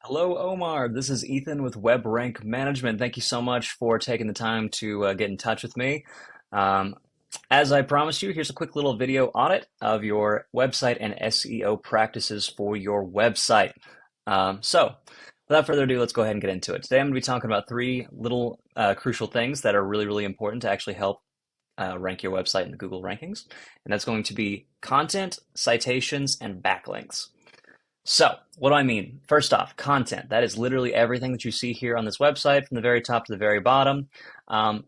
Hello, Omar. This is Ethan with Web Rank Management. Thank you so much for taking the time to get in touch with me. Um, as I promised you, here's a quick little video audit of your website and SEO practices for your website. Without further ado, let's go ahead and get into it. Today, I'm going to be talking about three little crucial things that are really, really important to actually help rank your website in the Google rankings. And that's going to be content, citations, and backlinks. So, what do I mean? First off, content. That is literally everything that you see here on this website from the very top to the very bottom.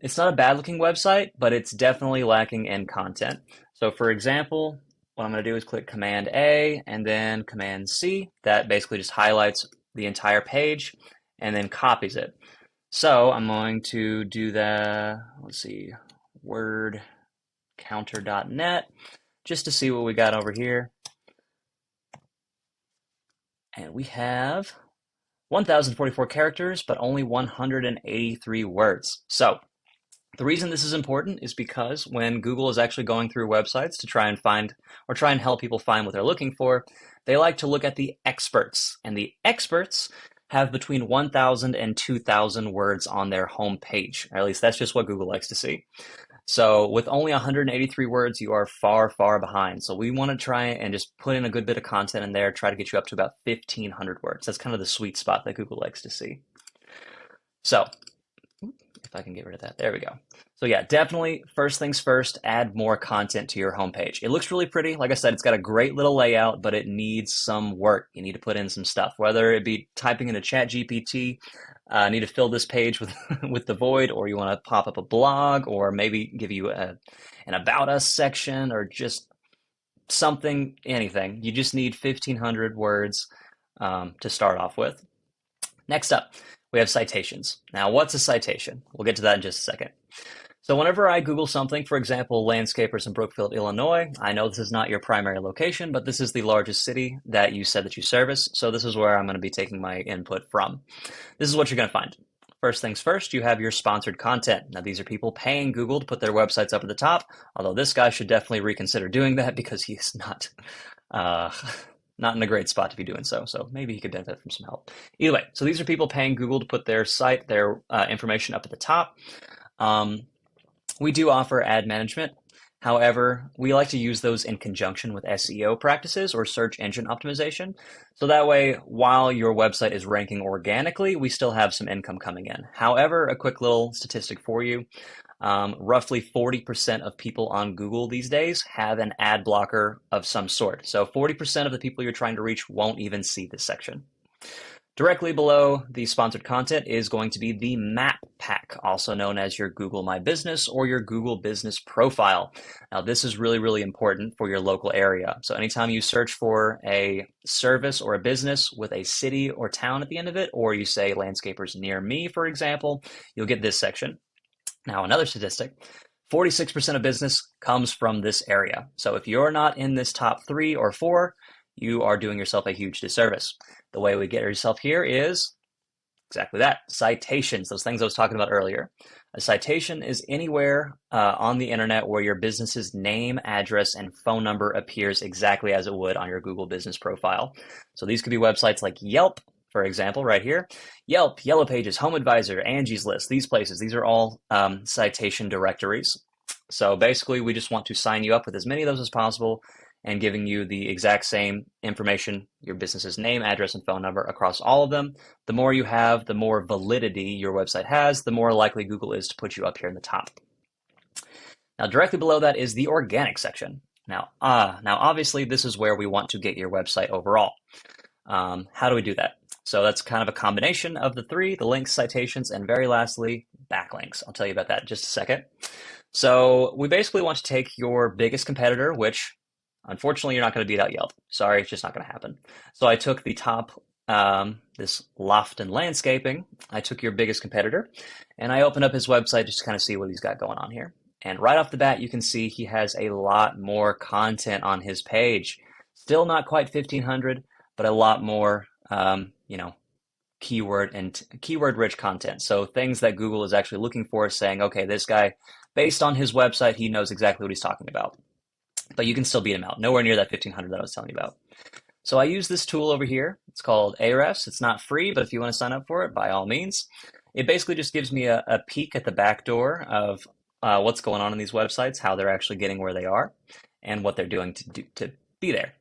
It's not a bad looking website, but it's definitely lacking in content. So, for example, what I'm going to do is click Command A and then Command C. That basically just highlights the entire page and then copies it. So, I'm going to do let's see, wordcounter.net just to see what we got over here. And we have 1,044 characters, but only 183 words. So the reason this is important is because when Google is actually going through websites to try and find or try and help people find what they're looking for, they like to look at the experts. And the experts have between 1,000 and 2,000 words on their home page. Or at least that's just what Google likes to see. So with only 183 words, you are far, far behind. So we want to try and just put in a good bit of content in there, try to get you up to about 1,500 words. That's kind of the sweet spot that Google likes to see. So if I can get rid of that, there we go. So yeah, definitely first things first, add more content to your homepage. It looks really pretty. Like I said, it's got a great little layout, but it needs some work. You need to put in some stuff, whether it be typing into ChatGPT, need to fill this page with with the void, or you want to pop up a blog, or maybe give you an about us section, or just something, anything. You just need 1,500 words to start off with. Next up, we have citations. Now, what's a citation? We'll get to that in just a second. So whenever I Google something, for example, landscapers in Brookfield, Illinois, I know this is not your primary location, but this is the largest city that you said that you service. So this is where I'm going to be taking my input from. This is what you're going to find. First things first, you have your sponsored content. Now, these are people paying Google to put their websites up at the top, although this guy should definitely reconsider doing that because he's not in a great spot to be doing so. So maybe he could benefit from some help. Either way, so these are people paying Google to put their site, their information up at the top. We do offer ad management. However, we like to use those in conjunction with SEO practices or search engine optimization. So that way, while your website is ranking organically, we still have some income coming in. However, a quick little statistic for you. Roughly 40% of people on Google these days have an ad blocker of some sort. So 40% of the people you're trying to reach won't even see this section. Directly below the sponsored content is going to be the map pack, also known as your Google My Business or your Google Business Profile. Now, this is really, really important for your local area. So anytime you search for a service or a business with a city or town at the end of it, or you say landscapers near me, for example, you'll get this section. Now, another statistic, 46% of business comes from this area. So if you're not in this top 3 or 4, you are doing yourself a huge disservice. The way we get yourself here is exactly that, citations, those things I was talking about earlier. A citation is anywhere on the internet where your business's name, address, and phone number appears exactly as it would on your Google Business Profile. So these could be websites like Yelp, for example, right here. Yelp, Yellow Pages, Home Advisor, Angie's List, these places, these are all citation directories. So basically, we just want to sign you up with as many of those as possible and giving you the exact same information, your business's name, address, and phone number across all of them. The more you have, the more validity your website has, the more likely Google is to put you up here in the top. Now, directly below that is the organic section. Now obviously, this is where we want to get your website overall. How do we do that? So that's kind of a combination of the three, the links, citations, and very lastly, backlinks. I'll tell you about that in just a second. So we basically want to take your biggest competitor, which unfortunately you're not going to beat out Yelp. Sorry, it's just not going to happen. So I took the top, this Loft and Landscaping. I took your biggest competitor and I opened up his website just to kind of see what he's got going on here. And right off the bat, you can see he has a lot more content on his page. Still not quite 1,500, but a lot more, keyword rich content. So things that Google is actually looking for, saying, okay, this guy, based on his website, he knows exactly what he's talking about. But you can still beat him out. Nowhere near that 1,500 that I was telling you about. So I use this tool over here. It's called Ahrefs. It's not free, but if you want to sign up for it, by all means. It basically just gives me a peek at the back door of what's going on in these websites, how they're actually getting where they are, and what they're doing to be there.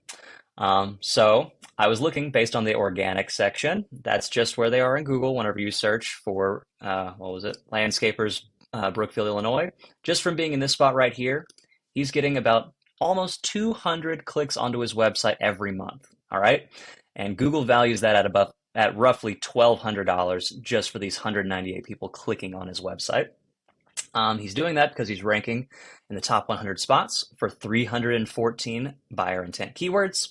So I was looking based on the organic section. That's just where they are in Google whenever you search for, what was it? Landscapers, Brookfield, Illinois. Just from being in this spot right here, he's getting about almost 200 clicks onto his website every month. All right. And Google values that at roughly $1,200 just for these 198 people clicking on his website. He's doing that because he's ranking in the top 100 spots for 314 buyer intent keywords.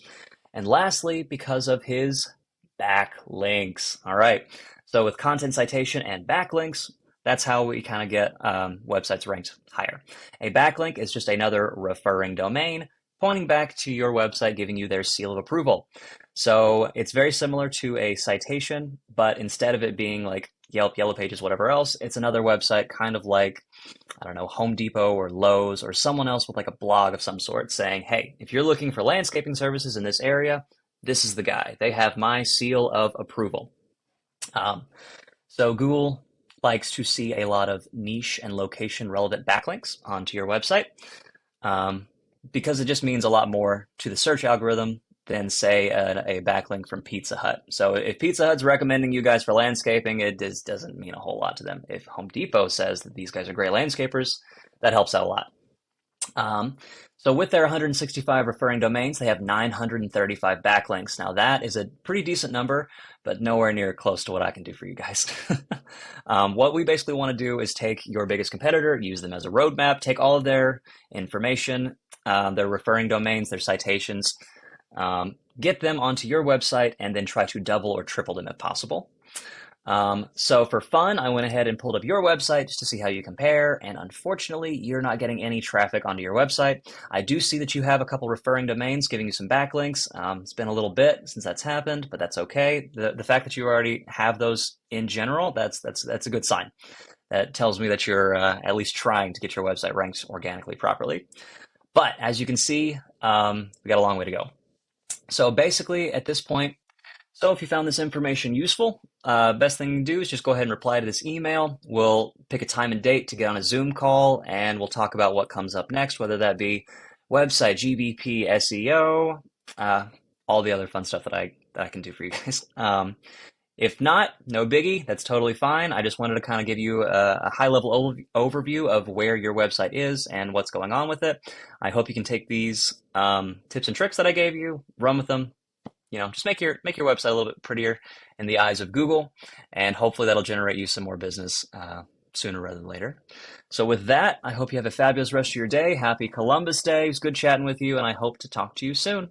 And lastly, because of his backlinks. All right. So with content citation and backlinks, that's how we kind of get websites ranked higher. A backlink is just another referring domain pointing back to your website, giving you their seal of approval. So it's very similar to a citation, but instead of it being like Yelp, Yellow Pages, whatever else, it's another website kind of like, I don't know, Home Depot or Lowe's or someone else with like a blog of some sort saying, hey, if you're looking for landscaping services in this area, this is the guy. They have my seal of approval. So Google likes to see a lot of niche and location relevant backlinks onto your website because it just means a lot more to the search algorithm than say a backlink from Pizza Hut. So if Pizza Hut's recommending you guys for landscaping, it doesn't mean a whole lot to them. If Home Depot says that these guys are great landscapers, that helps out a lot. So with their 165 referring domains, they have 935 backlinks. Now that is a pretty decent number, but nowhere near close to what I can do for you guys. What we basically want to do is take your biggest competitor, use them as a roadmap, take all of their information, their referring domains, their citations, get them onto your website, and then try to double or triple them if possible. So for fun, I went ahead and pulled up your website just to see how you compare, and unfortunately, you're not getting any traffic onto your website. I do see that you have a couple referring domains giving you some backlinks. It's been a little bit since that's happened, but that's okay. The fact that you already have those in general, that's a good sign. That tells me that you're at least trying to get your website ranked organically properly. But as you can see, we got a long way to go. So basically, at this point, so if you found this information useful, best thing to do is just go ahead and reply to this email. We'll pick a time and date to get on a Zoom call, and we'll talk about what comes up next, whether that be website, GBP, SEO, all the other fun stuff that I can do for you guys. If not, no biggie, that's totally fine. I just wanted to kind of give you a high-level overview of where your website is and what's going on with it. I hope you can take these tips and tricks that I gave you, run with them. Just make your website a little bit prettier in the eyes of Google, and hopefully that'll generate you some more business sooner rather than later. So with that, I hope you have a fabulous rest of your day. Happy Columbus Day. It was good chatting with you, and I hope to talk to you soon.